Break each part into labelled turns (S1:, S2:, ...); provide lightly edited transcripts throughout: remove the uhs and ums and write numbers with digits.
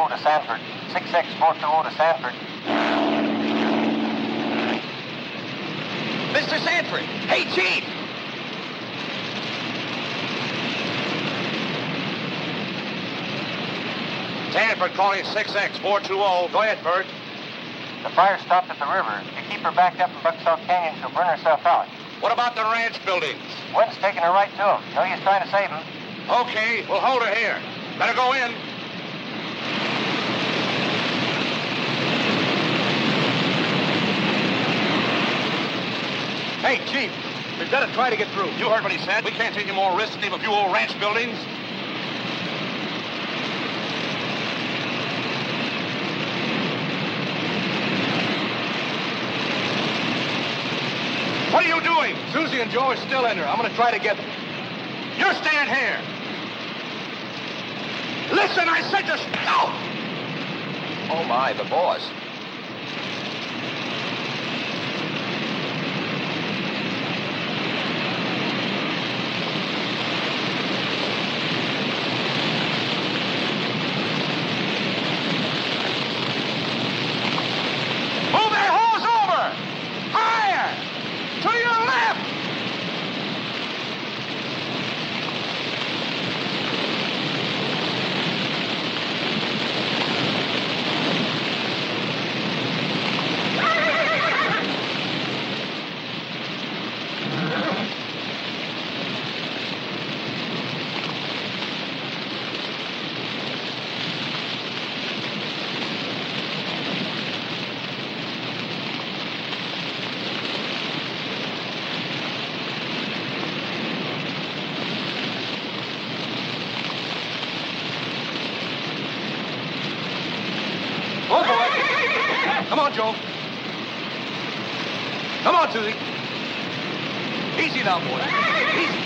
S1: to Sanford. 6X420 to Sanford.
S2: Mr. Sanford! Hey, Chief!
S3: Sanford calling 6X420. Go ahead, Bert.
S1: The fire stopped at the river. If you keep her backed up in Bucksaw Canyon, she'll burn herself out.
S3: What about the ranch buildings?
S1: Wind's taking her right to them. No use trying to save them.
S3: Okay, we'll hold her here. Better go in.
S2: Hey, Chief, we've got to try to get through.
S3: You heard what he said. We can't take any more risks, leave a few old ranch buildings. What are you doing?
S2: Susie and Joe are still in her. I'm going to try to get them.
S3: You stand here. Listen, I said just... No!
S2: Oh, my, the boss.
S3: Move that hose over! Higher! To your left!
S2: Oh, boy. Come on, Joe. Come on, Susie. Easy now, boy. Easy.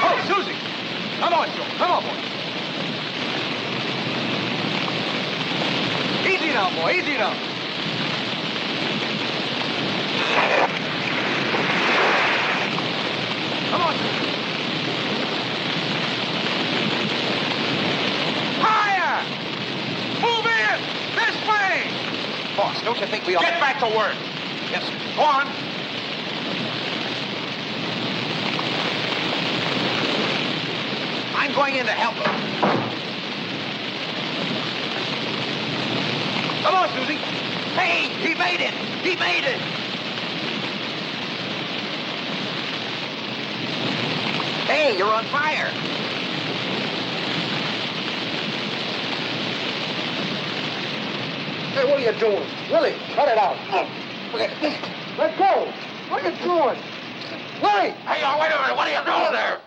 S2: Oh, Susie. Come on, Joe. Come on, boy. Easy now, boy. Easy now. Come on, Susie.
S3: Higher! Move in! This way!
S2: Boss, don't you think we ought...
S3: Get back to work.
S2: Yes, sir.
S3: Go on.
S2: I'm going in to help her. Come on, Susie. Hey, he made it. He made it. Hey, you're on fire. Hey, what are you doing? Willie, cut it out. Let go. What are you doing? Willie!
S3: Hey, wait a minute. What are you doing there?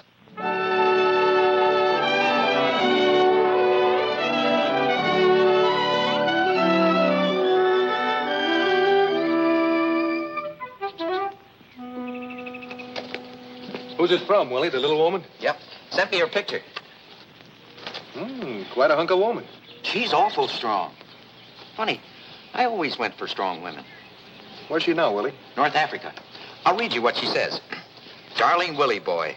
S2: Who's this from, Willie? The little woman?
S4: Yep. Sent me her picture.
S2: Quite a hunk of woman.
S4: She's awful strong. Funny, I always went for strong women.
S2: Where's she now, Willie?
S4: North Africa. I'll read you what she says. Darling Willie boy,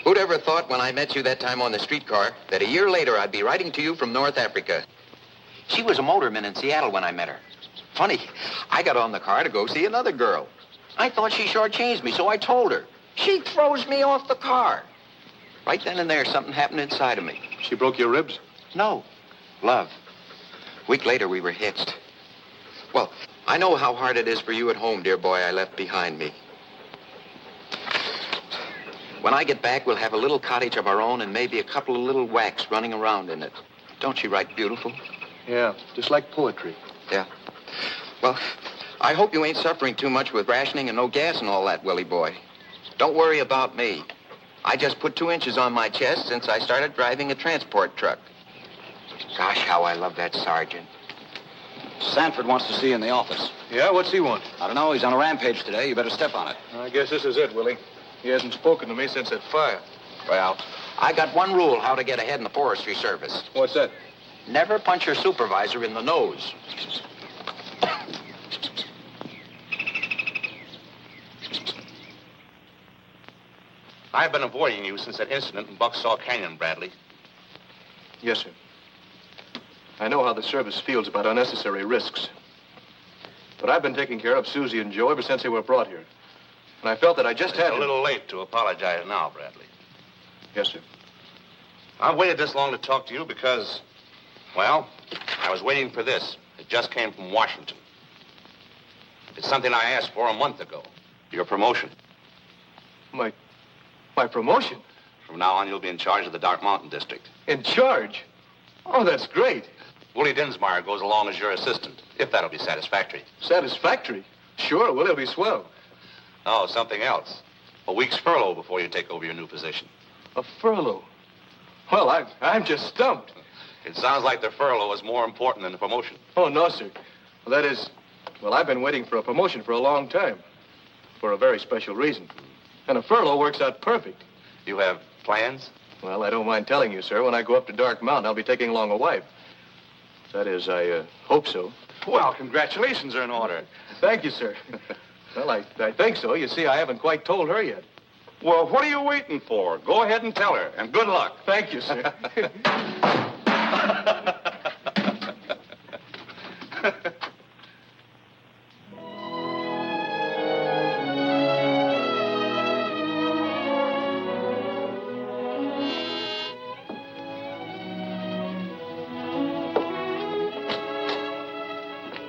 S4: who'd ever thought when I met you that time on the streetcar that a year later I'd be writing to you from North Africa? She was a motorman in Seattle when I met her. Funny, I got on the car to go see another girl. I thought she shortchanged me, so I told her. She throws me off the car. Right then and there, something happened inside of me.
S2: She broke your ribs?
S4: No. Love. A week later, we were hitched. Well, I know how hard it is for you at home, dear boy, I left behind me. When I get back, we'll have a little cottage of our own and maybe a couple of little whacks running around in it. Don't she write beautiful?
S2: Yeah, just like poetry.
S4: Yeah. Well, I hope you ain't suffering too much with rationing and no gas and all that, Willie boy. Don't worry about me. I just put 2 inches on my chest since I started driving a transport truck. Gosh, how I love that sergeant.
S5: Sanford wants to see you in the office.
S2: Yeah, what's he want?
S5: I don't know. He's on a rampage today. You better step on it.
S2: I guess this is it, Willie. He hasn't spoken to me since that fire.
S4: Well, I got one rule how to get ahead in the Forestry Service.
S2: What's that?
S4: Never punch your supervisor in the nose.
S6: I've been avoiding you since that incident in Bucksaw Canyon, Bradley.
S7: Yes, sir. I know how the service feels about unnecessary risks. But I've been taking care of Susie and Joe ever since they were brought here. And I felt that I just had
S6: It's a little late to apologize now, Bradley.
S7: Yes, sir.
S6: I've waited this long to talk to you because, well, I was waiting for this. It just came from Washington. It's something I asked for a month ago. Your promotion.
S7: My promotion?
S6: From now on, you'll be in charge of the Dark Mountain District.
S7: In charge? Oh, that's great.
S6: Willie Dinsmire goes along as your assistant, if that'll be satisfactory.
S7: Satisfactory? Sure, well, it'll be swell.
S6: Oh, something else. A week's furlough before you take over your new position.
S7: A furlough? Well, I'm just stumped.
S6: It sounds like the furlough is more important than the promotion.
S7: Oh, no, sir. Well, that is, I've been waiting for a promotion for a long time. For a very special reason. And a furlough works out perfect.
S6: You have plans?
S7: Well, I don't mind telling you, sir. When I go up to Dark Mountain, I'll be taking along a wife. That is, I hope so.
S6: Well, congratulations are in order.
S7: Thank you, sir. Well, I think so. You see, I haven't quite told her yet.
S6: Well, what are you waiting for? Go ahead and tell her, and good luck.
S7: Thank you, sir.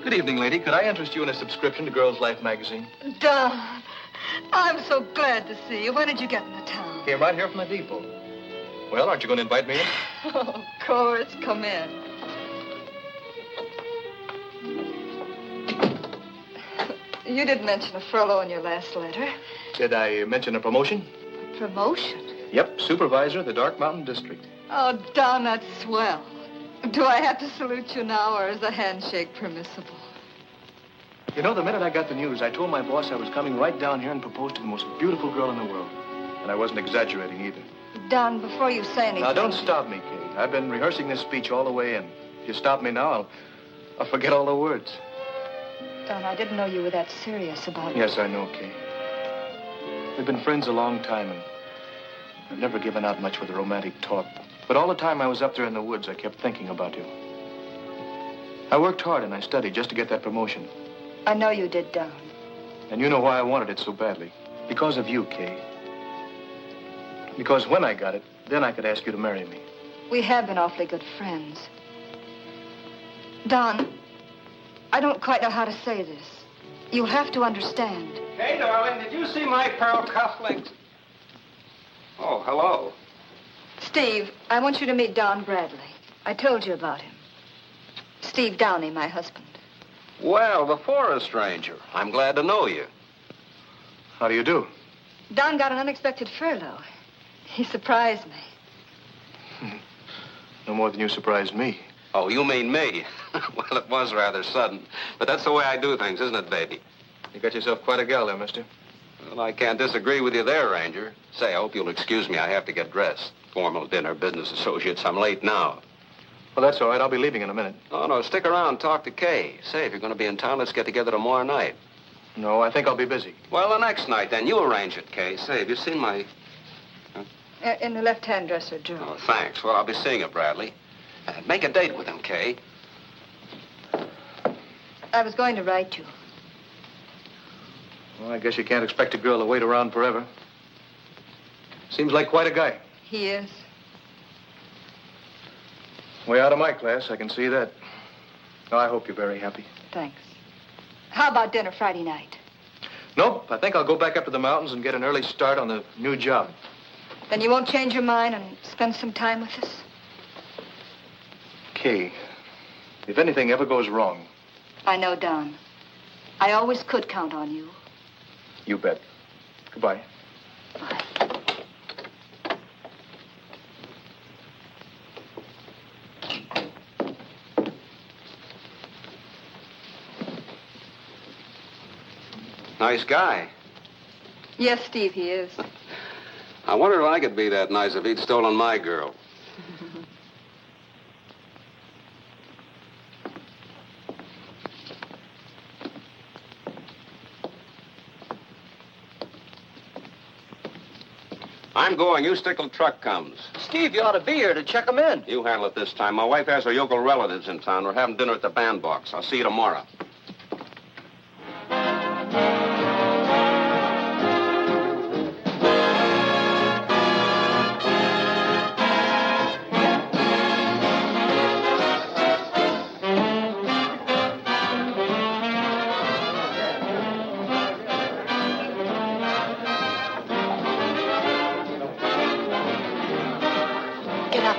S7: Good evening, lady. Could I interest you in a subscription to Girls' Life magazine?
S8: Don, I'm so glad to see you. When did you get into town?
S7: Came right here from the depot. Well, aren't you going to invite me in?
S8: Oh, of course. Come in. You did mention a furlough in your last letter.
S7: Did I mention a promotion?
S8: Promotion?
S7: Yep, supervisor of the Dark Mountain District.
S8: Oh, Don, that's swell. Do I have to salute you now, or is a handshake permissible?
S7: You know, the minute I got the news, I told my boss I was coming right down here and proposed to the most beautiful girl in the world. And I wasn't exaggerating either.
S8: Don, before you say anything...
S7: Now, don't stop me, Kate. I've been rehearsing this speech all the way in. If you stop me now, I'll forget all the words.
S8: Don, I didn't know you were that serious about it.
S7: Yes, I know, Kate. We've been friends a long time, and I've never given out much with the romantic talk. But all the time I was up there in the woods, I kept thinking about you. I worked hard and I studied just to get that promotion.
S8: I know you did, Don.
S7: And you know why I wanted it so badly. Because of you, Kay. Because when I got it, then I could ask you to marry me.
S8: We have been awfully good friends. Don, I don't quite know how to say this. You'll have to understand.
S3: Hey, darling, did you see my pearl cufflinks? Oh, hello.
S8: Steve, I want you to meet Don Bradley. I told you about him. Steve Downey, my husband.
S3: Well, before a stranger. I'm glad to know you.
S7: How do you do?
S8: Don got an unexpected furlough. He surprised me.
S7: No more than you surprised me.
S3: Oh, you mean me? Well, it was rather sudden. But that's the way I do things, isn't it, baby?
S7: You got yourself quite a gal there, mister.
S3: Well, I can't disagree with you there, Ranger. Say, I hope you'll excuse me. I have to get dressed. Formal dinner, business associates. I'm late now.
S7: Well, that's all right. I'll be leaving in a minute.
S3: Oh, no, stick around and talk to Kay. Say, if you're going to be in town, let's get together tomorrow night.
S7: No, I think I'll be busy.
S3: Well, the next night, then. You arrange it, Kay. Say, have you seen my...
S8: In the left-hand dresser drawer.
S3: Oh, thanks. Well, I'll be seeing you, Bradley. Make a date with him, Kay.
S8: I was going to write you.
S7: Well, I guess you can't expect a girl to wait around forever. Seems like quite a guy.
S8: He is.
S7: Way out of my class, I can see that. Oh, I hope you're very happy.
S8: Thanks. How about dinner Friday night?
S7: Nope, I think I'll go back up to the mountains and get an early start on the new job.
S8: Then you won't change your mind and spend some time with us?
S7: Kay, if anything ever goes wrong...
S8: I know, Don. I always could count on you.
S7: You bet. Goodbye.
S8: Bye.
S3: Nice guy.
S8: Yes, Steve, he is.
S3: I wonder if I could be that nice if he'd stolen my girl. I'm going. You stick till the truck comes.
S2: Steve, you ought to be here to check them in.
S3: You handle it this time. My wife has her yokel relatives in town. We're having dinner at the bandbox. I'll see you tomorrow.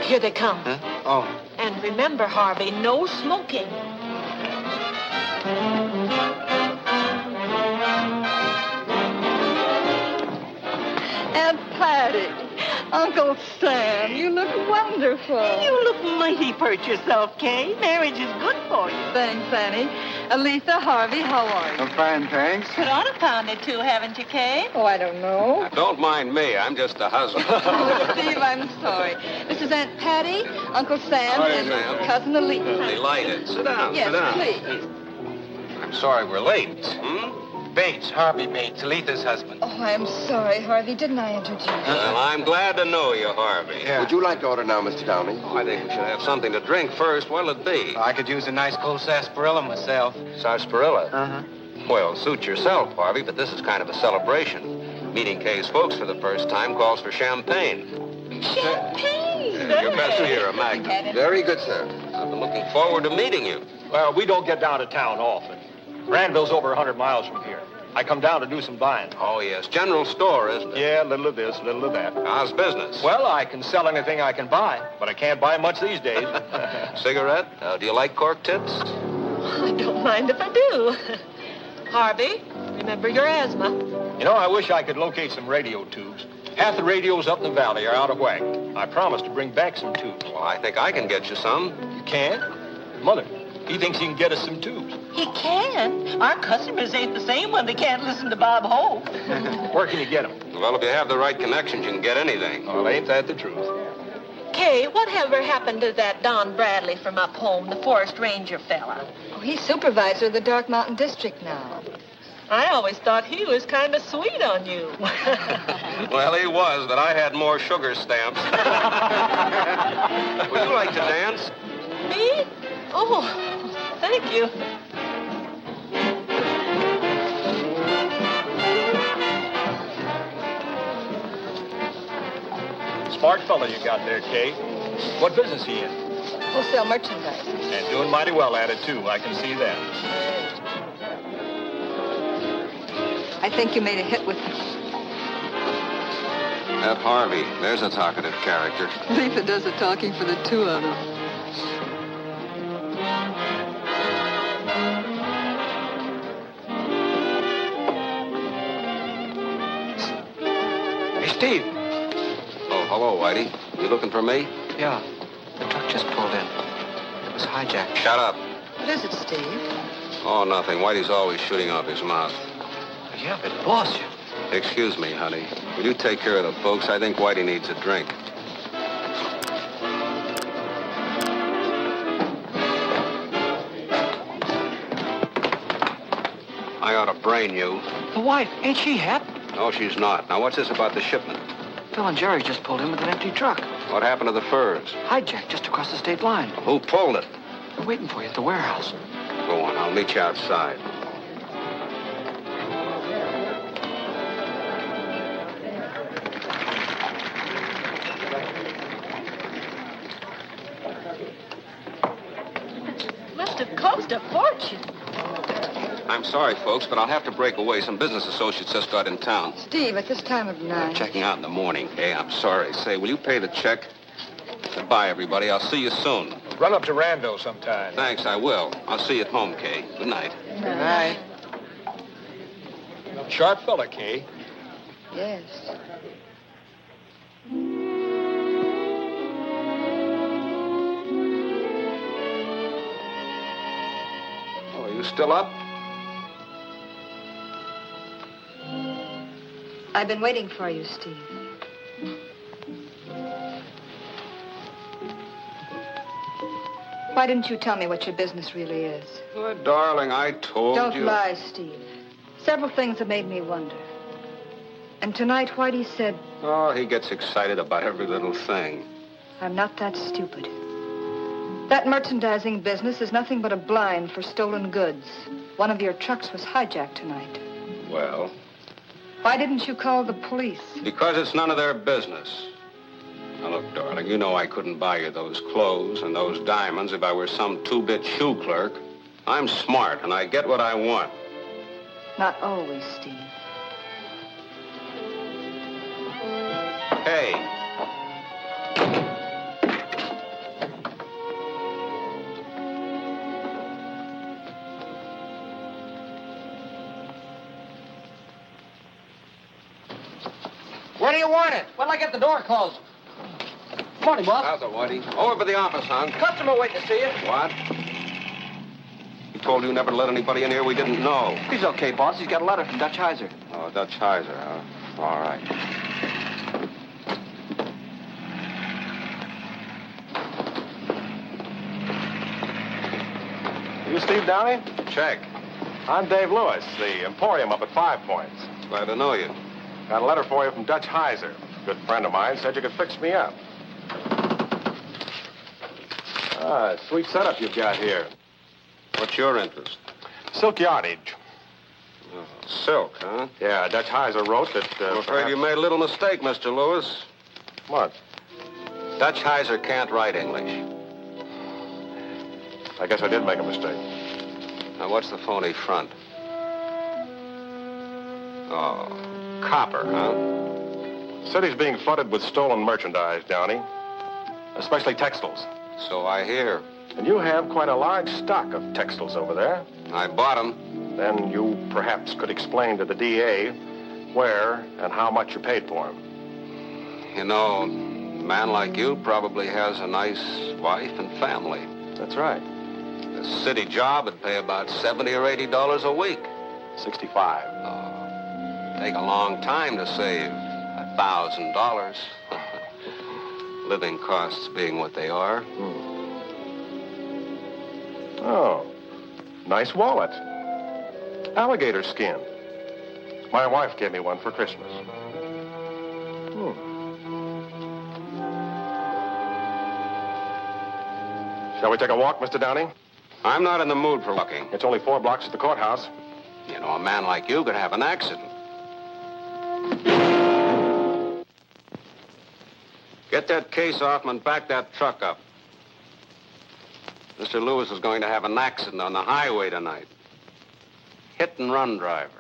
S9: Here they come.
S3: Huh? Oh.
S9: And remember, Harvey, no smoking.
S8: Aunt Patty, Uncle Sam, you look wonderful.
S9: You look mighty pert yourself, Kay. Marriage is good for you.
S8: Thanks, Annie. Aletha, Harvey, how are you?
S2: I'm fine, thanks.
S9: Put on a pound or two, haven't you, Kay?
S8: Oh, I don't know.
S3: Don't mind me. I'm just a husband.
S8: Oh, Steve, I'm sorry. This is Aunt Patty, Uncle Sam,
S3: Hi,
S8: and
S3: Sam.
S8: Cousin Aletha.
S3: Delighted. Sit down.
S8: Yes,
S3: sit down.
S8: please.
S6: I'm sorry we're late.
S3: Hmm?
S6: Bates, Harvey Bates, Aletha's husband.
S8: Oh, I'm sorry, Harvey. Didn't I introduce you?
S3: Well, I'm glad to know you, Harvey.
S6: Yeah.
S10: Would you like to order now, Mr. Downey?
S3: Oh, I think we should have something to drink first. What'll it be?
S6: I could use a nice cold sarsaparilla myself.
S3: Sarsaparilla?
S6: Uh-huh.
S3: Well, suit yourself, Harvey, but this is kind of a celebration. Meeting Kay's folks for the first time calls for champagne.
S9: Champagne!
S3: Your best beer, a Magnum.
S10: Very good, sir.
S3: I've been looking forward to meeting you.
S7: Well, we don't get down to town often. Granville's over 100 miles from here. I come down to do some buying.
S3: Oh, yes. General store, isn't it?
S7: Yeah, little of this, little of that.
S3: How's business?
S7: Well, I can sell anything I can buy, but I can't buy much these days.
S3: Cigarette? Do you like cork tips?
S9: I don't mind if I do. Harvey, remember your asthma.
S7: You know, I wish I could locate some radio tubes. Half the radios up in the valley are out of whack. I promised to bring back some tubes.
S3: Well, I think I can get you some.
S7: You can? Mother, he thinks he can get us some tubes.
S9: He can. Our customers ain't the same when they can't listen to Bob Hope.
S7: Where can you get them?
S3: Well, if you have the right connections, you can get anything.
S7: Well, ain't that the truth?
S9: Kay, whatever happened to that Don Bradley from up home, the forest ranger fella?
S8: Oh, he's supervisor of the Dark Mountain District now.
S9: I always thought he was kind of sweet on you.
S3: Well, he was, but I had more sugar stamps. Would you like to dance?
S9: Me? Oh, thank you.
S7: Smart fella you got there, Kay. What business he in?
S8: Wholesale merchandise.
S7: And doing mighty well at it, too. I can see that.
S8: I think you made a hit with him.
S3: That Harvey, there's a talkative character.
S8: Letha does the talking for the two of them.
S2: Hey, Steve.
S3: Oh, hello, Whitey. You looking for me?
S2: Yeah, the truck just pulled in. It was hijacked.
S3: Shut up.
S8: What is it, Steve?
S3: Oh, nothing. Whitey's always shooting off his mouth.
S2: Yeah, but boss,
S3: Excuse me, honey. Will you take care of the folks? I think Whitey needs a drink. I ought to brain you.
S2: the wife, ain't she hep?
S3: No, she's not. Now, what's this about the shipment?
S2: Phil and Jerry just pulled in with an empty truck.
S3: What happened to the furs?
S2: Hijacked just across the state line.
S3: Who pulled it?
S2: We're waiting for you at the warehouse.
S3: Go on. I'll meet you outside.
S9: Must have cost a fortune.
S3: I'm sorry, folks, but I'll have to break away. Some business associates just got in town.
S8: Steve, at this time of night.
S3: Checking out in the morning. Hey, I'm sorry. Say, will you pay the check? Goodbye, everybody. I'll see you soon.
S7: Run up to Randall sometime.
S3: Thanks, I will. I'll see you at home, Kay. Good night.
S8: Good night.
S7: Sharp fella, Kay.
S8: Yes.
S3: Oh, are you still up?
S8: I've been waiting for you, Steve. Why didn't you tell me what your business really is?
S3: Oh, darling, I told you.
S8: Don't lie, Steve. Several things have made me wonder. And tonight, Whitey said,
S3: Oh, he gets excited about every little thing.
S8: I'm not that stupid. That merchandising business is nothing but a blind for stolen goods. One of your trucks was hijacked tonight.
S3: Well?
S8: Why didn't you call the police?
S3: Because it's none of their business. Now, look, darling, you know I couldn't buy you those clothes and those diamonds if I were some two-bit shoe clerk. I'm smart, and I get what I want.
S8: Not always, Steve.
S3: Hey.
S2: Where do you want it? When'll I get the door closed? Morning, boss.
S3: How's it, Whitey? Over by the office, hon.
S2: Customer waiting to see you.
S3: What? He told you never to let anybody in here we didn't know.
S2: He's okay, boss. He's got a letter from Dutch Heiser.
S3: Oh, Dutch Heiser, huh? All right.
S11: You Steve Downey?
S3: Check.
S11: I'm Dave Lewis, the Emporium up at 5 Points.
S3: Glad to know you.
S11: Got a letter for you from Dutch Heiser. Good friend of mine said you could fix me up. Ah, sweet setup you've got here.
S3: What's your interest?
S11: Silk yardage.
S3: Oh, silk, huh?
S11: Yeah, Dutch Heiser wrote that...
S3: I'm afraid you made a little mistake, Mr. Lewis.
S11: What?
S3: Dutch Heiser can't write English.
S11: I guess I did make a mistake.
S3: Now, what's the phony front? Oh, copper, huh?
S11: City's being flooded with stolen merchandise, Downey. Especially textiles.
S3: So I hear.
S11: And you have quite a large stock of textiles over there.
S3: I bought them.
S11: Then you perhaps could explain to the DA where and how much you paid for them.
S3: You know, a man like you probably has a nice wife and family.
S11: That's right.
S3: A city job would pay about $70 or $80 a week.
S11: 65.
S3: Oh, take a long time to save $1,000. Living costs being what they are.
S11: Oh, nice wallet. Alligator skin. My wife gave me one for Christmas. Shall we take a walk, Mr. Downey?
S3: I'm not in the mood for walking.
S11: It's only 4 blocks to the courthouse.
S3: You know, a man like you could have an accident. Get that case off him and back that truck up. Mr. Lewis is going to have an accident on the highway tonight. Hit and run driver.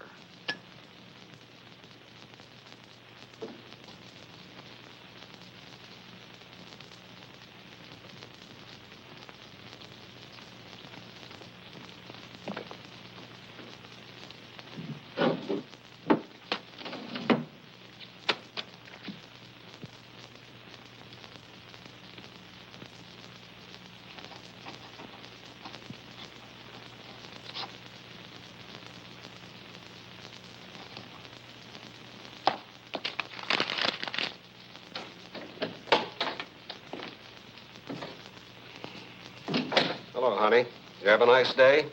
S3: Hello, honey. You have a nice day?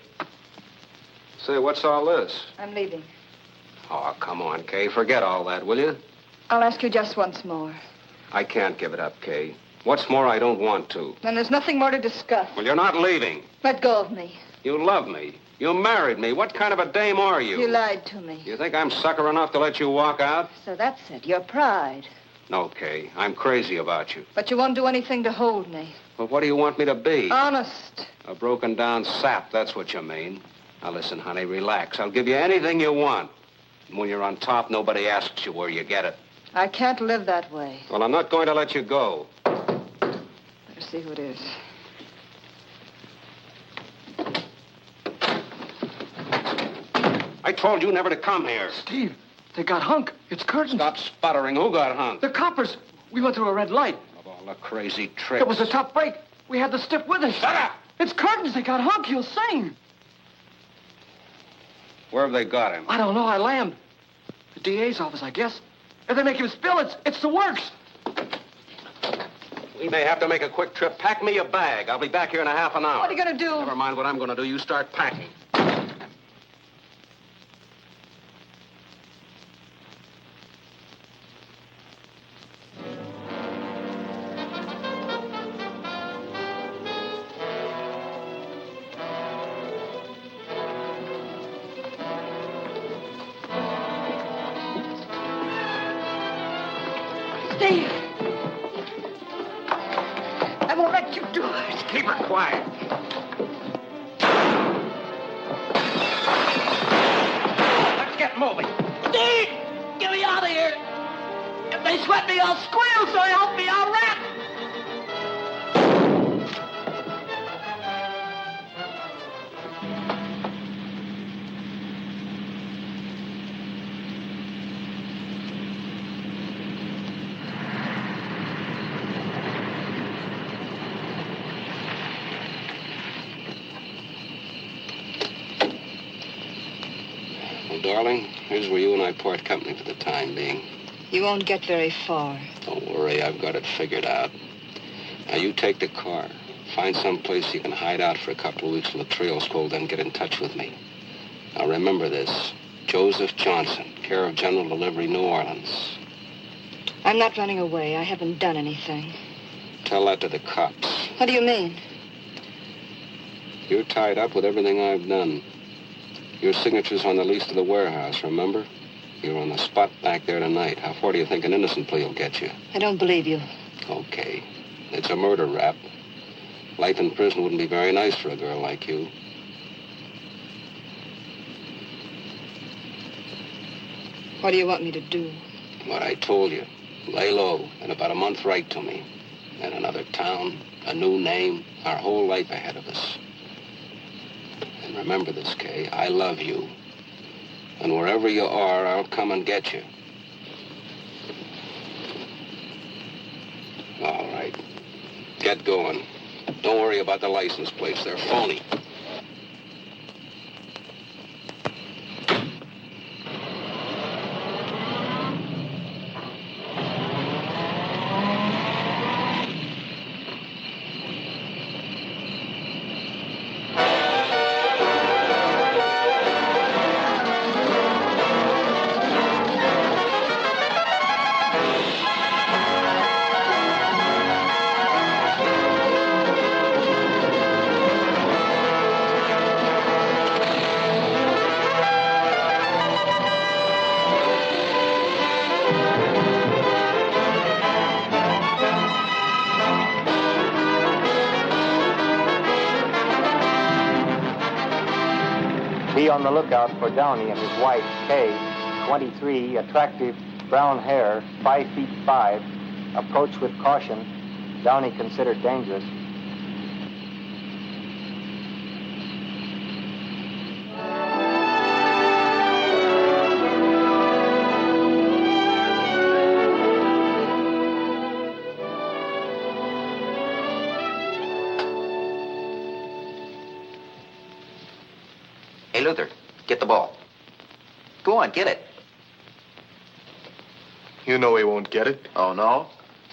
S3: Say, what's all this?
S8: I'm leaving.
S3: Oh, come on, Kay. Forget all that, will you?
S8: I'll ask you just once more.
S3: I can't give it up, Kay. What's more, I don't want to.
S8: Then there's nothing more to discuss.
S3: Well, you're not leaving.
S8: Let go of me.
S3: You love me. You married me. What kind of a dame are you?
S8: You lied to me.
S3: You think I'm sucker enough to let you walk out?
S8: So that's it. Your pride.
S3: No, Kay. I'm crazy about you.
S8: But you won't do anything to hold me.
S3: Well, what do you want me to be?
S8: Honest.
S3: A broken down sap, that's what you mean. Now, listen, honey, relax. I'll give you anything you want. And when you're on top, nobody asks you where you get it.
S8: I can't live that way.
S3: Well, I'm not going to let you go.
S8: Better see who it is.
S3: I told you never to come here.
S2: Steve, they got Hunk. It's curtains.
S3: Stop sputtering. Who got hung?
S2: The coppers. We went through a red light.
S3: Of all the crazy tricks.
S2: It was a tough break. We had the stiff with us.
S3: Shut up!
S2: It's curtains. They got Hunk. He'll sing.
S3: Where have they got him?
S2: I don't know. I lammed. The DA's office, I guess. If they make him spill, it's the works.
S3: We may have to make a quick trip. Pack me a bag. I'll be back here in a half an hour.
S8: What are you going to do?
S3: Never mind what I'm going to do. You start packing.
S8: Don't you do it.
S6: Keep her quiet. Let's get moving.
S2: Steve! Get me out of here! If they sweat me, I'll squeal, so help me, I'll rap!
S3: Well, darling, here's where you and I part company for the time being.
S8: You won't get very far.
S3: Don't worry, I've got it figured out. Now, you take the car. Find some place you can hide out for a couple of weeks till the trail's cold, then get in touch with me. Now, remember this. Joseph Johnson, care of General Delivery, New Orleans.
S8: I'm not running away. I haven't done anything.
S3: Tell that to the cops.
S8: What do you mean?
S3: You're tied up with everything I've done. Your signature's on the lease to the warehouse, remember? You're on the spot back there tonight. How far do you think an innocent plea will get you?
S8: I don't believe you.
S3: Okay. It's a murder rap. Life in prison wouldn't be very nice for a girl like you.
S8: What do you want me to do?
S3: What I told you. Lay low. In about a month, write to me. In another town, a new name, our whole life ahead of us. And remember this, Kay. I love you. And wherever you are, I'll come and get you. All right. Get going. Don't worry about the license plates. They're phony.
S1: Be on the lookout for Downey and his wife, Kay, 23, attractive, brown hair, 5 feet 5. Approach with caution. Downey considered dangerous.
S4: Hey, Luther, get the ball. Go on, get it.
S7: You know he won't get it.
S4: Oh, no?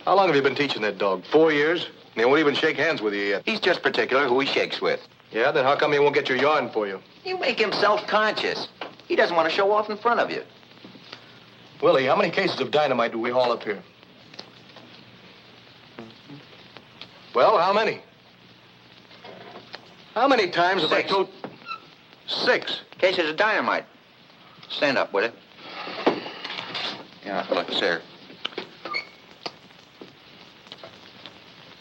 S7: How long have you been teaching that dog? 4 years? And he won't even shake hands with you yet.
S4: He's just particular who he shakes with.
S7: Yeah, then how come he won't get your yarn for you?
S4: You make him self-conscious. He doesn't want to show off in front of you.
S7: Willie, how many cases of dynamite do we haul up here? Well, how many? How many times have I
S4: 6.
S7: told... 6.
S4: Cases of dynamite. Stand up, will you? Yeah, look, sir.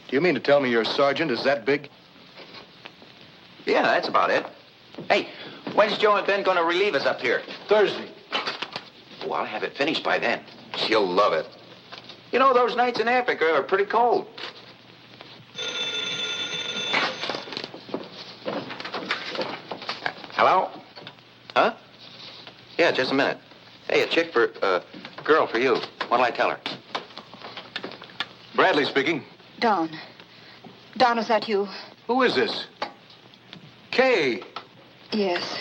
S7: Do you mean to tell me your sergeant is that big?
S4: Yeah, that's about it. Hey, when's Joe and Ben going to relieve us up here?
S7: Thursday.
S4: Oh, I'll have it finished by then. She'll love it. You know, those nights in Africa are pretty cold. Hello? Huh? Yeah, just a minute. Hey, a chick for, girl for you. What'll I tell her?
S7: Bradley speaking.
S8: Don. Don, is that you?
S7: Who is this? Kay.
S8: Yes.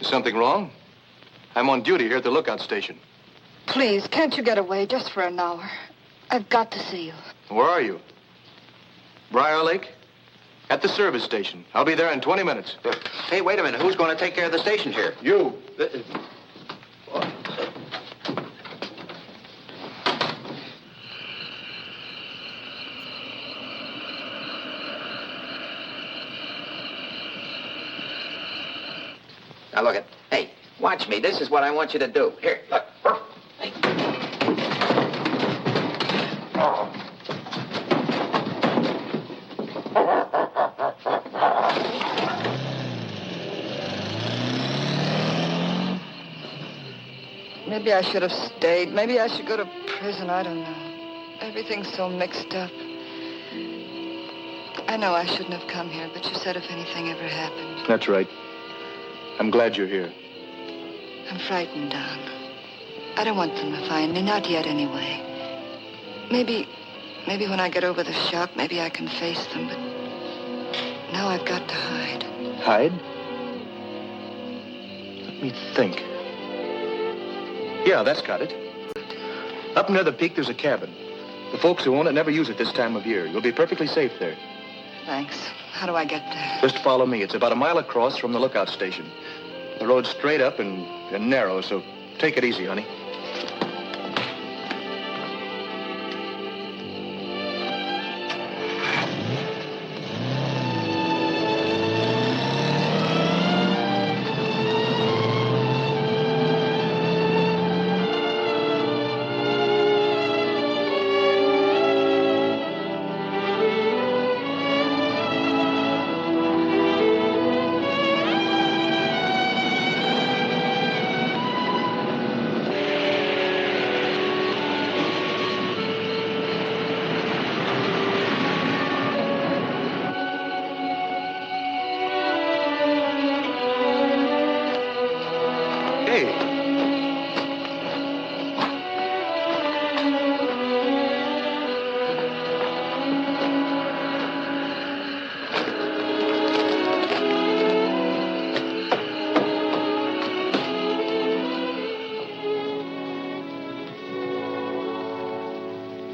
S7: Is something wrong? I'm on duty here at the lookout station.
S8: Please, can't you get away just for an hour? I've got to see you.
S7: Where are you? Briar Lake? At the service station. I'll be there in 20 minutes.
S4: Hey, wait a minute. Who's going to take care of the station here?
S7: You.
S4: Now, look it. Hey, watch me. This is what I want you to do. Here, look. Hey.
S8: Maybe I should have stayed. Maybe I should go to prison. I don't know. Everything's so mixed up. I know I shouldn't have come here, but you said if anything ever happened.
S7: That's right. I'm glad you're here.
S8: I'm frightened, Don. I don't want them to find me. Not yet, anyway. Maybe when I get over the shock, maybe I can face them, but now I've got to hide.
S7: Hide? Let me think. Yeah, that's got it. Up near the peak, there's a cabin. The folks who own it never use it this time of year. You'll be perfectly safe there.
S8: Thanks. How do I get there?
S7: Just follow me. It's about a mile across from the lookout station. The road's straight up and narrow, so take it easy, honey.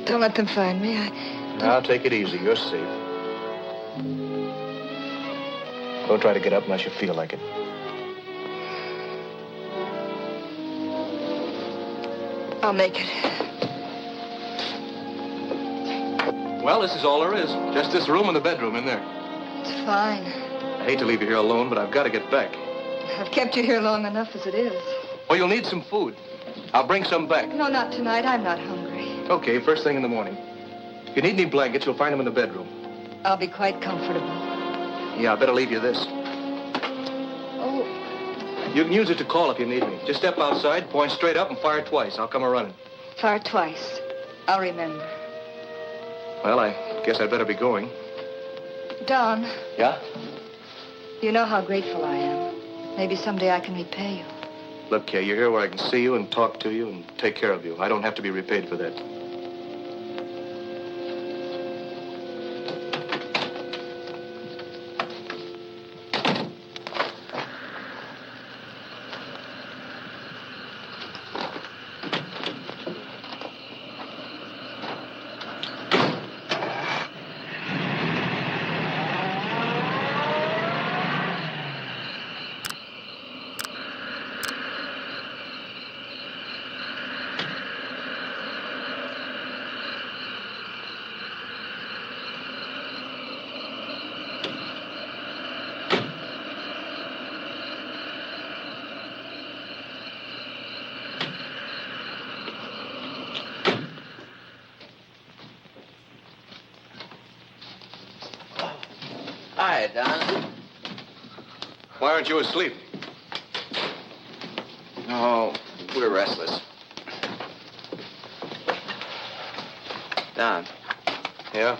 S8: Don't let them find me.
S7: Now, take it easy. You're safe. Don't try to get up unless you feel like it.
S8: I'll make it.
S7: Well, this is all there is. Just this room and the bedroom in there.
S8: It's fine.
S7: I hate to leave you here alone, but I've got to get back.
S8: I've kept you here long enough as it is.
S7: Well, you'll need some food. I'll bring some back.
S8: No, not tonight. I'm not hungry.
S7: Okay, first thing in the morning. If you need any blankets, you'll find them in the bedroom.
S8: I'll be quite comfortable.
S7: Yeah, I better leave you this.
S8: Oh.
S7: You can use it to call if you need me. Just step outside, point straight up, and fire twice. I'll come a-running.
S8: Fire twice. I'll remember.
S7: Well, I guess I'd better be going.
S8: Don.
S7: Yeah?
S8: You know how grateful I am. Maybe someday I can repay you.
S7: Look, Kay, you're here where I can see you and talk to you and take care of you. I don't have to be repaid for that.
S4: Hi, Don.
S7: Why aren't you asleep?
S4: Oh, we're restless. Don.
S7: Yeah?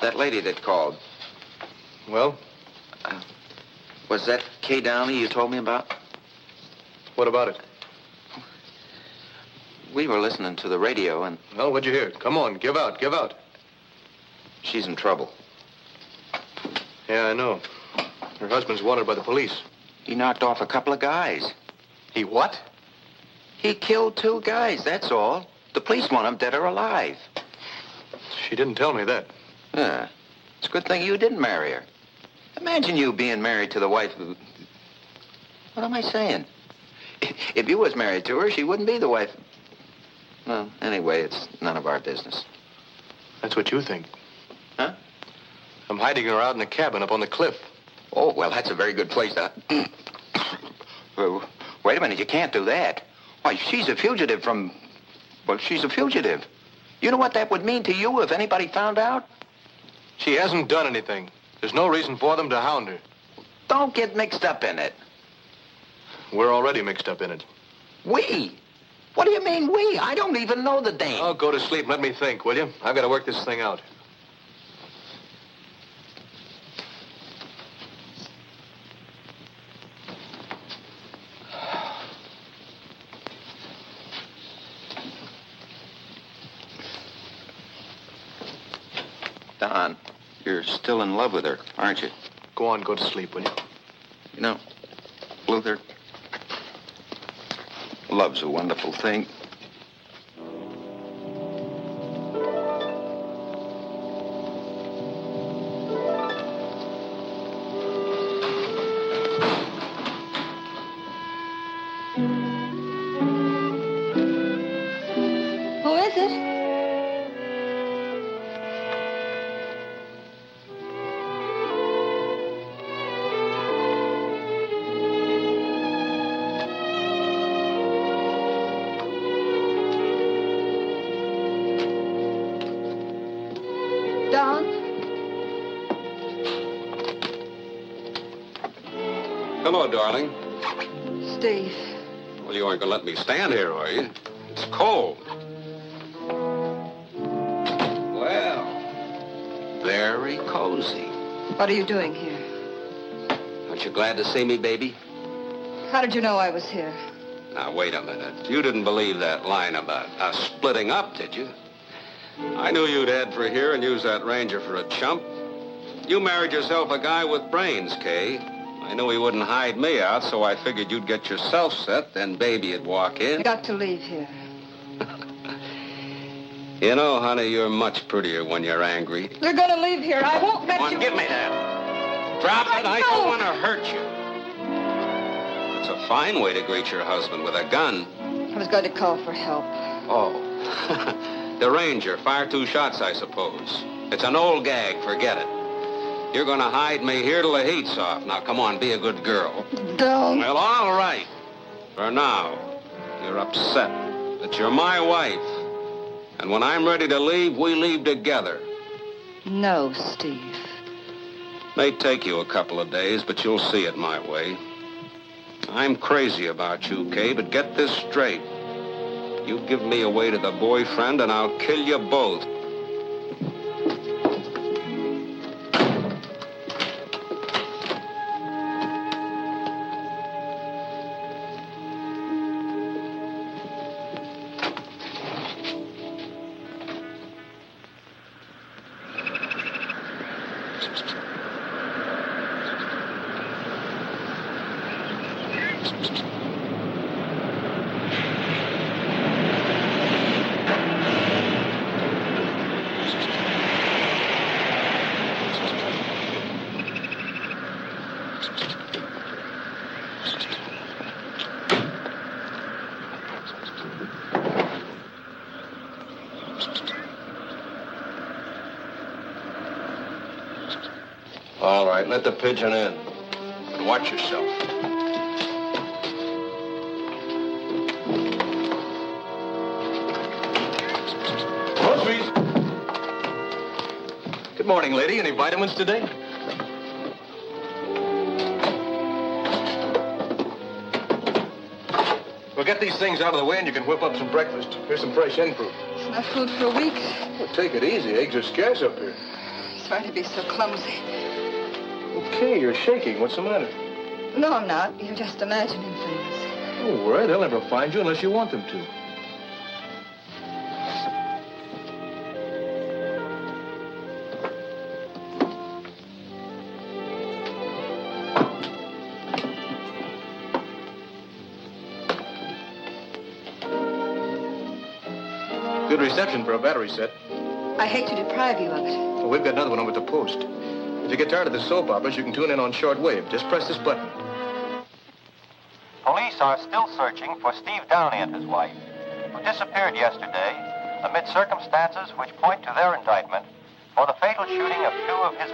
S4: That lady that called.
S7: Well?
S4: Was that Kay Downey you told me about?
S7: What about it?
S4: We were listening to the radio and...
S7: Well, what'd you hear? Come on, give out, give out.
S4: She's in trouble.
S7: Yeah, I know. Her husband's wanted by the police.
S4: He knocked off a couple of guys.
S7: He what?
S4: He killed 2 guys, that's all. The police want him dead or alive.
S7: She didn't tell me that.
S4: Yeah. It's a good thing you didn't marry her. Imagine you being married to the wife who... What am I saying? If you was married to her, she wouldn't be the wife. Well, anyway, it's none of our business.
S7: That's what you think.
S4: Huh?
S7: I'm hiding her out in a cabin up on the cliff.
S4: Oh, well, that's a very good place to... Wait a minute, you can't do that. Why, she's a fugitive from... Well, she's a fugitive. You know what that would mean to you if anybody found out?
S7: She hasn't done anything. There's no reason for them to hound her.
S4: Don't get mixed up in it.
S7: We're already mixed up in it.
S4: We? What do you mean, we? I don't even know the dame.
S11: Oh, go to sleep and let me think, will you? I've got to work this thing out.
S4: Don, you're still in love with her, aren't you?
S7: Go on, go to sleep, will you?
S4: You know, Luther, love's a wonderful thing.
S8: Who is it? Don?
S3: Hello, darling.
S8: Steve.
S3: Well, you aren't going to let me stand here, are you? It's cold. Well, very cozy.
S8: What are you doing here?
S3: Aren't you glad to see me, baby?
S8: How did you know I was here?
S3: Now, wait a minute. You didn't believe that line about us splitting up, did you? I knew you'd head for here and use that ranger for a chump. You married yourself a guy with brains, Kay. I knew he wouldn't hide me out, so I figured you'd get yourself set, then baby'd walk in.
S8: I got to leave here.
S3: You know, honey, you're much prettier when you're angry.
S8: You're gonna leave here. I won't let
S3: Come on,
S8: you.
S3: give me that. Drop it. I don't want to hurt you. It's a fine way to greet your husband, with a gun.
S8: I was going to call for help.
S3: Oh. The ranger. Fire 2 shots, I suppose. It's an old gag. Forget it. You're going to hide me here till the heat's off. Now, come on, be a good girl.
S8: Don't.
S3: Well, all right. For now, you're upset that you're my wife. And when I'm ready to leave, we leave together.
S8: No, Steve.
S3: May take you a couple of days, but you'll see it my way. I'm crazy about you, Kay, but get this straight. You give me away to the boyfriend, and I'll kill you both. All right, let the pigeon in. But watch yourself.
S7: Groceries. Good morning, lady. Any vitamins today? We'll get these things out of the way and you can whip up some breakfast. Here's some fresh hen fruit.
S8: It's enough food for a week.
S7: Well, take it easy. Eggs are scarce up here.
S8: Sorry to be so clumsy.
S7: Okay, you're shaking. What's the matter?
S8: No, I'm not. You're just imagining things.
S7: Don't worry. They'll never find you unless you want them to. Good reception for a battery set.
S8: I hate to deprive you of it.
S7: Well, we've got another one over at the post. If you get tired of the soap operas, you can tune in on shortwave. Just press this button.
S12: Police are still searching for Steve Downey and his wife, who disappeared yesterday amid circumstances which point to their indictment for the fatal shooting of 2 of his...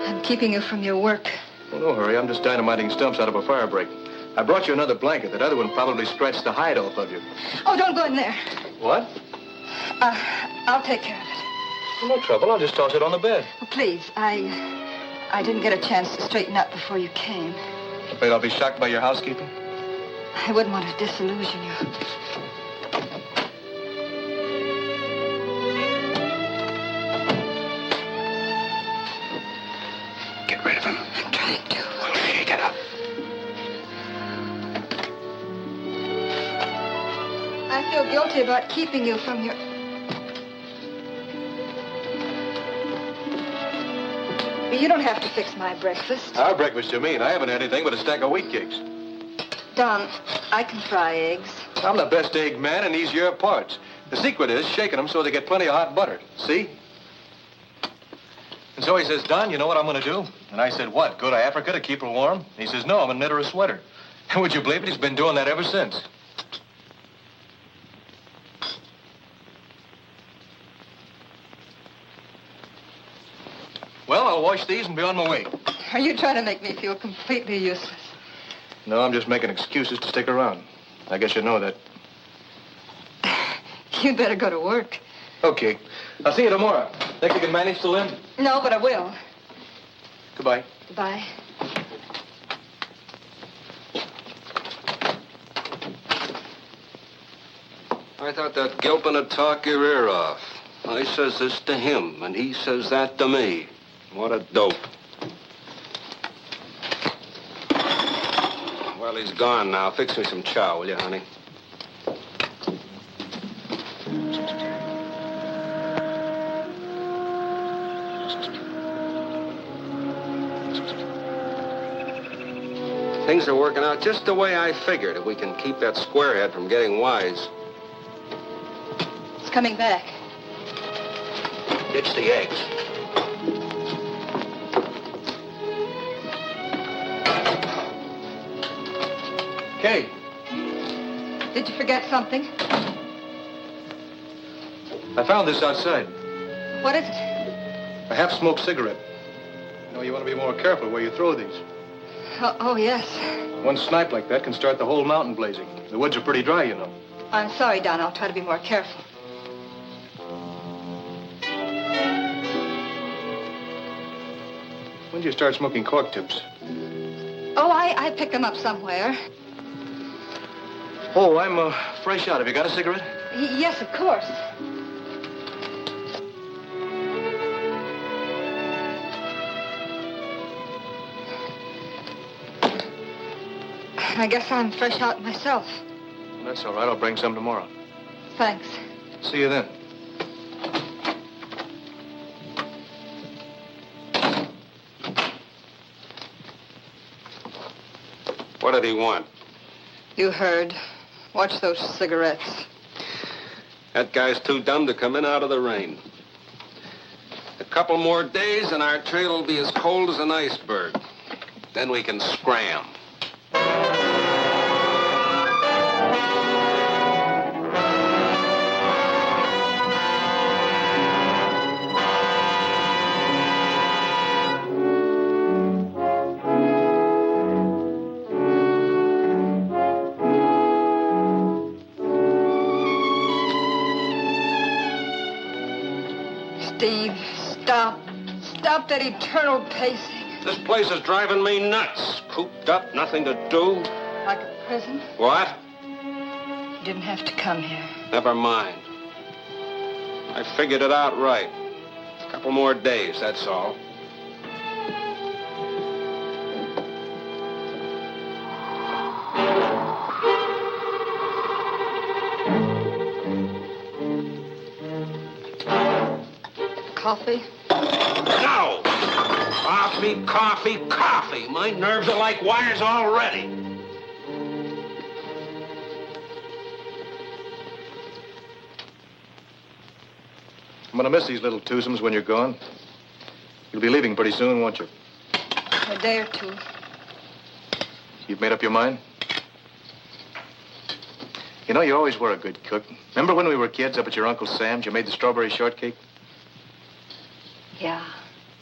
S8: I'm keeping you from your work.
S7: Well, no hurry. I'm just dynamiting stumps out of a fire break. I brought you another blanket. That other one probably scratched the hide off of you.
S8: Oh, don't go in there.
S7: What?
S8: I'll take care of it.
S7: No trouble. I'll just toss it on the bed.
S8: Oh, please, I didn't get a chance to straighten up before you came.
S7: Afraid I'll be shocked by your housekeeping?
S8: I wouldn't want to disillusion you.
S3: Get rid of him.
S8: I'm trying to.
S3: Well, shake it up.
S8: I feel guilty about keeping you from your... You don't have to fix my breakfast.
S7: Our breakfast, you mean? I haven't had anything but a stack of wheat cakes.
S8: Don, I can fry eggs.
S7: I'm the best egg man, and these your parts. The secret is shaking them so they get plenty of hot butter. See? And so he says, Don, you know what I'm going to do? And I said, what? Go to Africa to keep her warm? And he says, no, I'm going to knit her a sweater. And would you believe it? He's been doing that ever since. Well, I'll wash these and be on my way.
S8: Are you trying to make me feel completely useless?
S7: No, I'm just making excuses to stick around. I guess you know that.
S8: You'd better go to work.
S7: Okay. I'll see you tomorrow. Think you can manage till then?
S8: No, but I will.
S7: Goodbye.
S8: Goodbye.
S3: I thought that Gilpin would talk your ear off. I says this to him, and he says that to me. What a dope. Well, he's gone now. Fix me some chow, will you, honey? Things are working out just the way I figured if we can keep that squarehead from getting wise.
S8: It's coming back.
S3: Ditch the eggs.
S7: Kay.
S8: Did you forget something?
S7: I found this outside.
S8: What is it?
S7: A half-smoked cigarette. You know, you want to be more careful where you throw these.
S8: Oh, yes.
S7: One snipe like that can start the whole mountain blazing. The woods are pretty dry, you know.
S8: I'm sorry, Don. I'll try to be more careful.
S7: When did you start smoking cork tips?
S8: Oh, I picked them up somewhere.
S7: Oh, I'm fresh out. Have you got a cigarette?
S8: Yes, of course. I guess I'm fresh out myself.
S7: Well, that's all right. I'll bring some tomorrow.
S8: Thanks.
S7: See you then.
S3: What did he want?
S8: You heard. Watch those cigarettes.
S3: That guy's too dumb to come in out of the rain. A couple more days and our trail will be as cold as an iceberg. Then we can scram.
S8: Steve, stop. Stop that eternal pacing.
S3: This place is driving me nuts. Cooped up, nothing to do.
S8: Like a prison?
S3: What?
S8: You didn't have to come here.
S3: Never mind. I figured it out right. A couple more days, that's all.
S8: Coffee?
S3: No! Coffee, coffee, coffee. My nerves are like wires already.
S7: I'm going to miss these little twosomes when you're gone. You'll be leaving pretty soon, won't you?
S8: A day or two.
S7: You've made up your mind? You know, you always were a good cook. Remember when we were kids up at your Uncle Sam's, you made the strawberry shortcake?
S8: Yeah.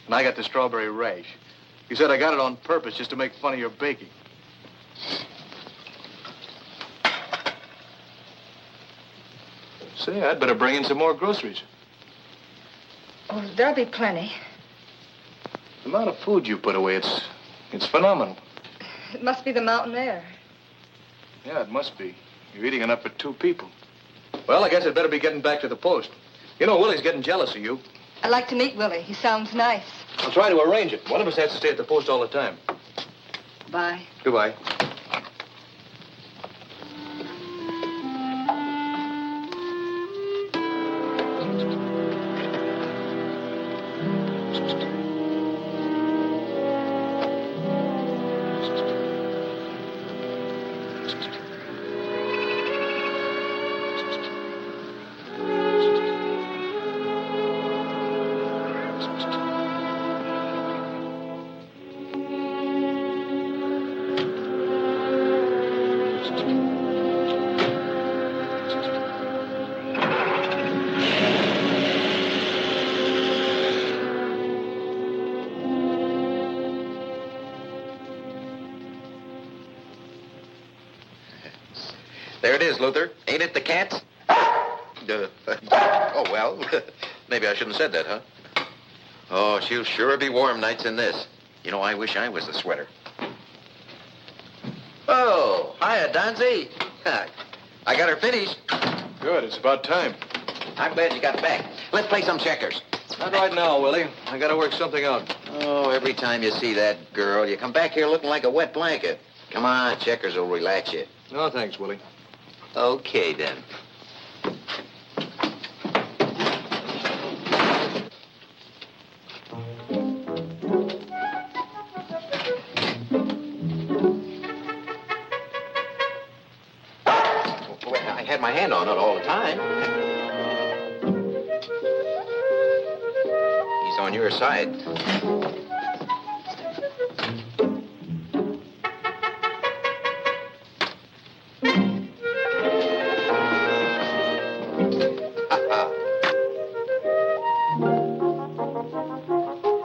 S7: And I got the strawberry rash. You said I got it on purpose just to make fun of your baking. Say, I'd better bring in some more groceries.
S8: Oh, there'll be plenty.
S7: The amount of food you put away, it's phenomenal.
S8: It must be the mountain air.
S7: Yeah, it must be. You're eating enough for 2 people. Well, I guess I'd better be getting back to the post. You know, Willie's getting jealous of you.
S8: I'd like to meet Willie. He sounds nice.
S7: I'll try to arrange it. One of us has to stay at the post all the time.
S8: Bye.
S7: Goodbye.
S4: There it is, Luther. Ain't it the cats? Oh, well, maybe I shouldn't have said that, huh? Oh, she'll sure be warm nights in this. You know, I wish I was the sweater. Oh, hiya, Donzie. I got her finished.
S7: Good, it's about time.
S4: I'm glad you got back. Let's play some checkers.
S7: Not right now, Willie. I gotta work something out.
S4: Oh, every time you see that girl, you come back here looking like a wet blanket. Come on, checkers will relax you.
S7: No, thanks, Willie.
S4: Okay, then. Well, I had my hand on it all the time. He's on your side.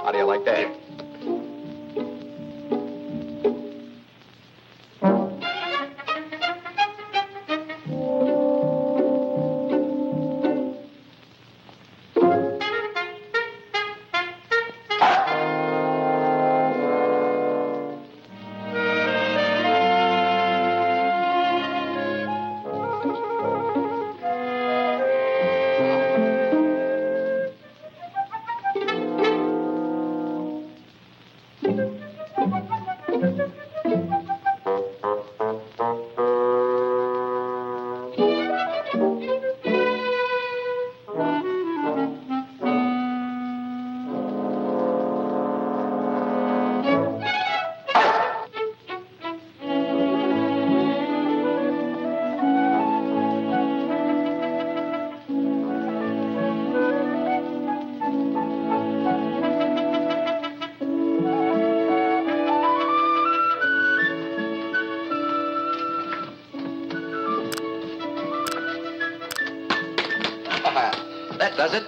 S4: How do you like that? That does it.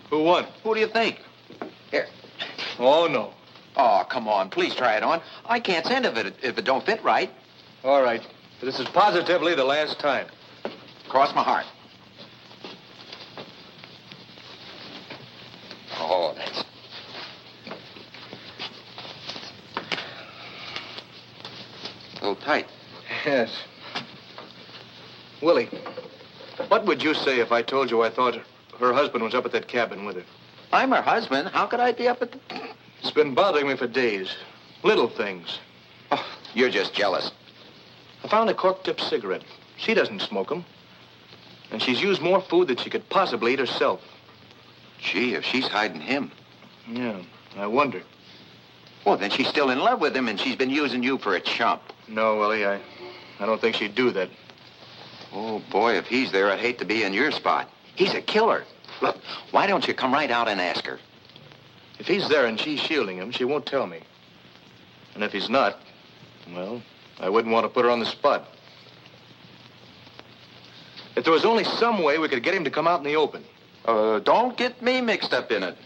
S7: Who won?
S4: Who do you think? Here.
S7: Oh, no.
S4: Oh, come on. Please try it on. I can't send if it don't fit right.
S7: All right. This is positively the last time.
S4: Cross my heart. Oh, that's... a little tight.
S7: Yes. Willie, what would you say if I told you I thought her husband was up at that cabin with her?
S4: I'm her husband. How could I be up at the...
S7: It's been bothering me for days. Little things.
S4: Oh, you're just jealous.
S7: I found a cork-tipped cigarette. She doesn't smoke them. And she's used more food than she could possibly eat herself.
S4: Gee, if she's hiding him.
S7: Yeah, I wonder.
S4: Well, then she's still in love with him, and she's been using you for a chump.
S7: No, Willie, I don't think she'd do that.
S4: Oh, boy, if he's there, I'd hate to be in your spot. He's a killer. Look, why don't you come right out and ask her?
S7: If he's there and she's shielding him, she won't tell me. And if he's not, well, I wouldn't want to put her on the spot. If there was only some way we could get him to come out in the open.
S4: Don't get me mixed up in it.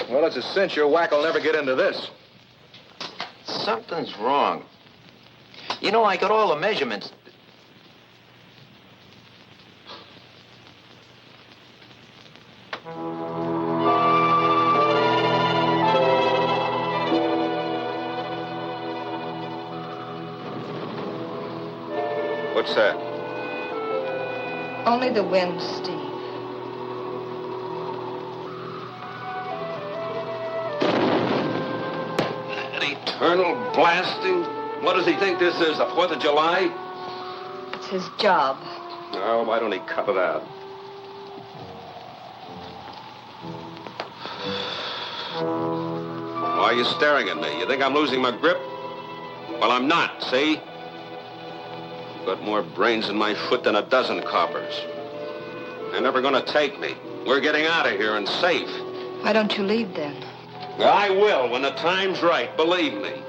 S7: Well, it's a cinch your whack will never get into this.
S4: Something's wrong. You know, I got all the measurements.
S11: What's that?
S8: Only the wind, Steve.
S3: That eternal blasting. What does he think this is, the 4th of July?
S8: It's his job.
S3: Oh, why don't he cut it out? Why are you staring at me? You think I'm losing my grip? Well, I'm not, see? I've got more brains in my foot than a dozen coppers. They're never gonna take me. We're getting out of here and safe.
S8: Why don't you leave then?
S3: I will when the time's right, believe me.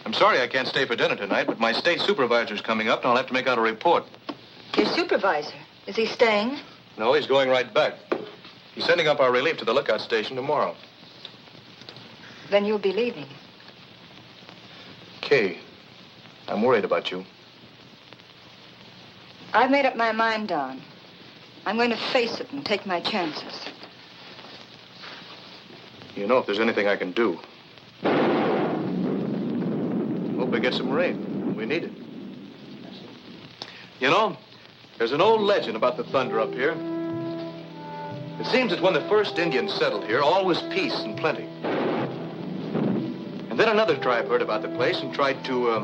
S7: I'm sorry I can't stay for dinner tonight, but my state supervisor's coming up, and I'll have to make out a report.
S8: Your supervisor? Is he staying?
S7: No, he's going right back. He's sending up our relief to the lookout station tomorrow.
S8: Then you'll be leaving.
S7: Kay, I'm worried about you.
S8: I've made up my mind, Don. I'm going to face it and take my chances.
S7: You know, if there's anything I can do. Hope we get some rain. We need it. You know, there's an old legend about the thunder up here. It seems that when the first Indians settled here, all was peace and plenty. And then another tribe heard about the place and tried to,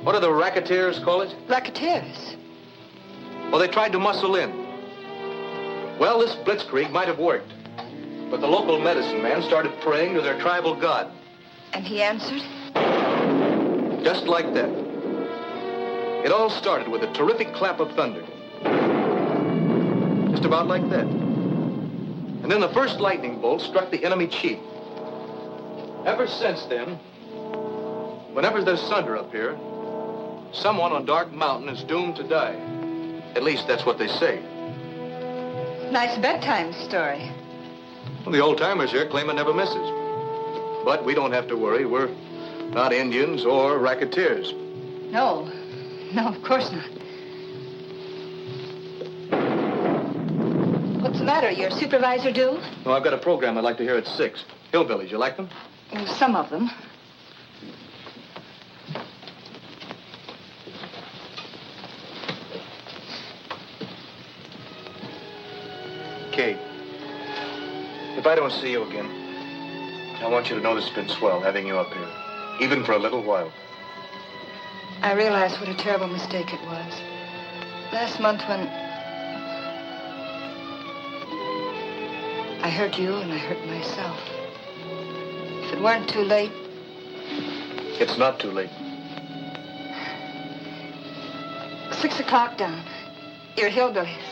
S7: what do the racketeers call it?
S8: Racketeers?
S7: Well, they tried to muscle in. Well, this blitzkrieg might have worked. But the local medicine man started praying to their tribal god.
S8: And he answered?
S7: Just like that. It all started with a terrific clap of thunder. Just about like that. And then the first lightning bolt struck the enemy chief. Ever since then, whenever there's thunder up here, someone on Dark Mountain is doomed to die. At least that's what they say.
S8: Nice bedtime story.
S7: Well, the old-timers here claim it never misses. But we don't have to worry. We're not Indians or racketeers.
S8: No. No, of course not. What's the matter? Your supervisor due?
S7: No, I've got a program I'd like to hear at 6. Hillbillies, you like them?
S8: Some of them.
S7: Kate, if I don't see you again, I want you to know this has been swell having you up here, even for a little while.
S8: I realize what a terrible mistake it was. Last month when I hurt you and I hurt myself. If it weren't too late...
S7: It's not too late.
S8: 6 o'clock, Don. You're hillbillies.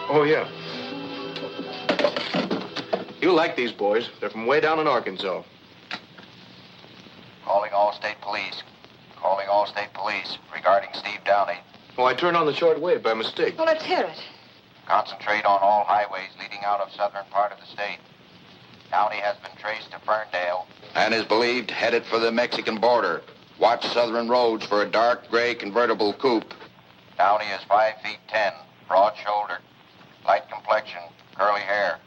S7: Oh, yeah. You'll like these boys. They're from way down in Arkansas.
S12: Calling all state police. Calling all state police regarding Steve Downey.
S7: Oh, I turned on the short wave by mistake.
S8: Well, let's hear it.
S12: Concentrate on all highways leading out of southern part of the state. Downey has been traced to Ferndale.
S4: And is believed headed for the Mexican border. Watch southern roads for a dark gray convertible coupe.
S12: Downey is 5'10", broad-shouldered, light complexion, curly hair.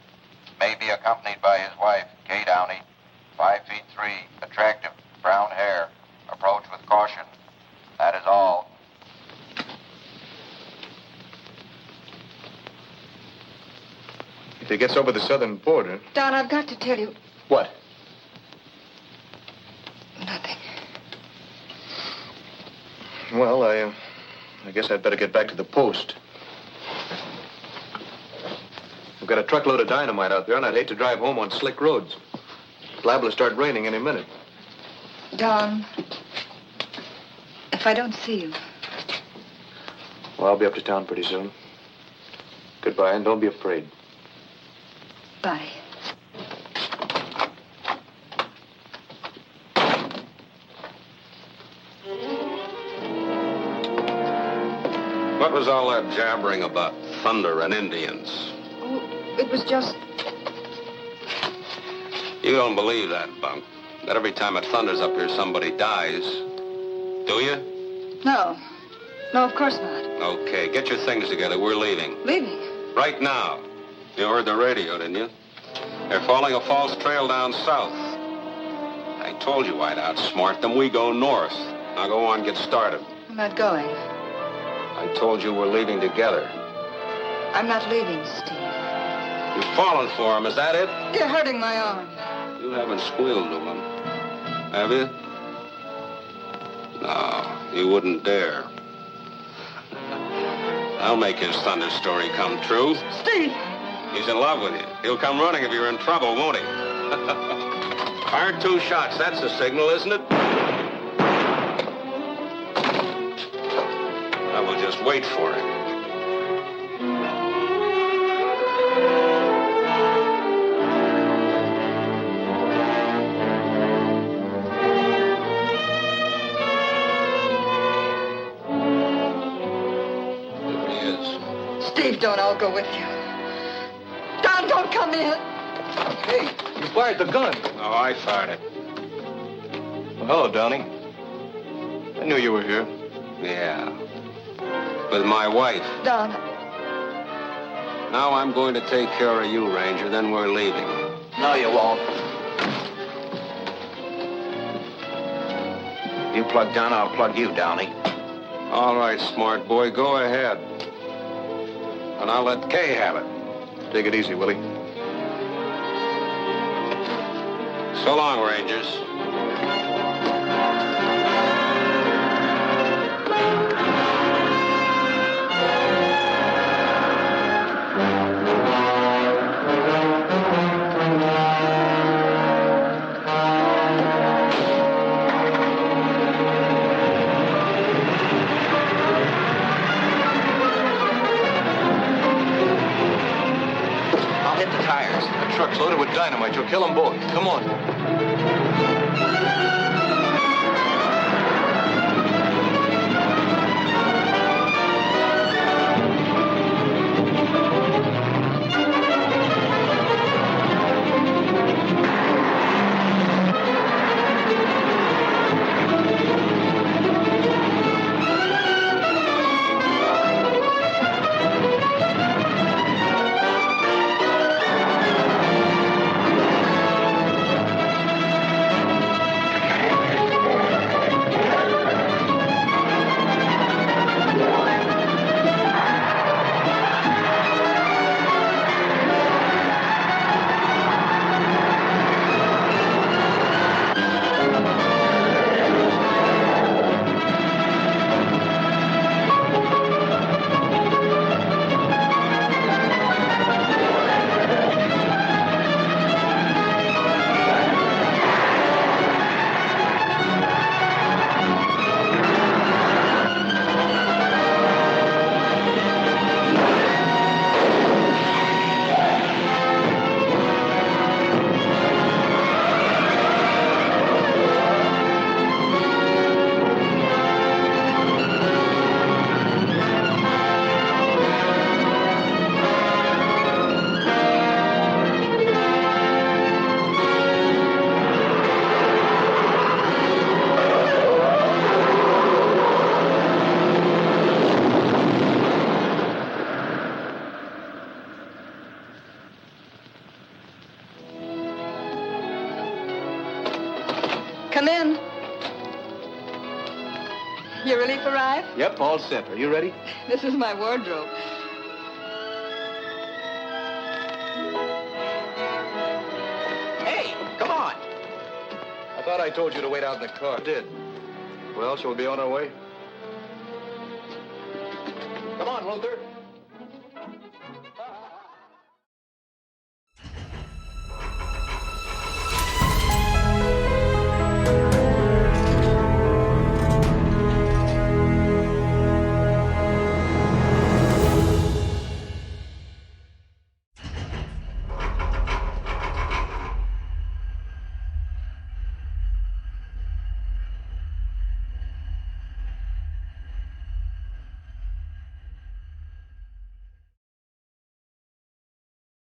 S12: May be accompanied by his wife, Kay Downey, 5'3", attractive, brown hair. Approach with caution. That is all.
S7: If he gets over the southern border...
S8: Don, I've got to tell you...
S7: What?
S8: Nothing.
S7: Well, I guess I'd better get back to the post. We've got a truckload of dynamite out there, and I'd hate to drive home on slick roads. It's liable to start raining any minute.
S8: Don, if I don't see you...
S7: Well, I'll be up to town pretty soon. Goodbye, and don't be afraid.
S8: Bye.
S3: What was all that jabbering about thunder and Indians?
S8: Oh, it was just...
S3: You don't believe that, Bunk. That every time it thunders up here, somebody dies. Do you?
S8: No. No, of course not.
S3: Okay, get your things together. We're leaving.
S8: Leaving?
S3: Right now. You heard the radio, didn't you? They're following a false trail down south. I told you I'd outsmart them. We go north. Now go on, get started.
S8: I'm not going.
S3: I told you we're leaving together.
S8: I'm not leaving, Steve.
S3: You've fallen for him, is that it?
S8: You're hurting my arm.
S3: You haven't squealed to him, have you? No, you wouldn't dare. I'll make his thunder story come true.
S8: Steve!
S3: He's in love with you. He'll come running if you're in trouble, won't he? Fire 2 shots. That's the signal, isn't it? I will just wait for it. There he is.
S8: Steve, don't. I'll go with you. Don, don't come in.
S7: Hey, you fired the gun.
S3: Oh, I fired it.
S7: Well, hello, Downey. I knew you were here.
S3: Yeah. With my wife.
S8: Don.
S3: Now I'm going to take care of you, Ranger, then we're leaving.
S4: No, you won't. You plug Don, I'll plug you, Downey.
S3: All right, smart boy, go ahead. And I'll let Kay have it.
S7: Take it easy, Willie.
S3: So long, Rangers.
S4: I'll hit the tires.
S7: That truck's loaded with dynamite. You'll kill them both. Come on.
S8: Come in. Your relief arrived?
S7: Yep, all set. Are you ready?
S8: This is my wardrobe.
S4: Hey, come on.
S7: I thought I told you to wait out in the car. Did. Well, shall we be on our way?
S4: Come on, Luther.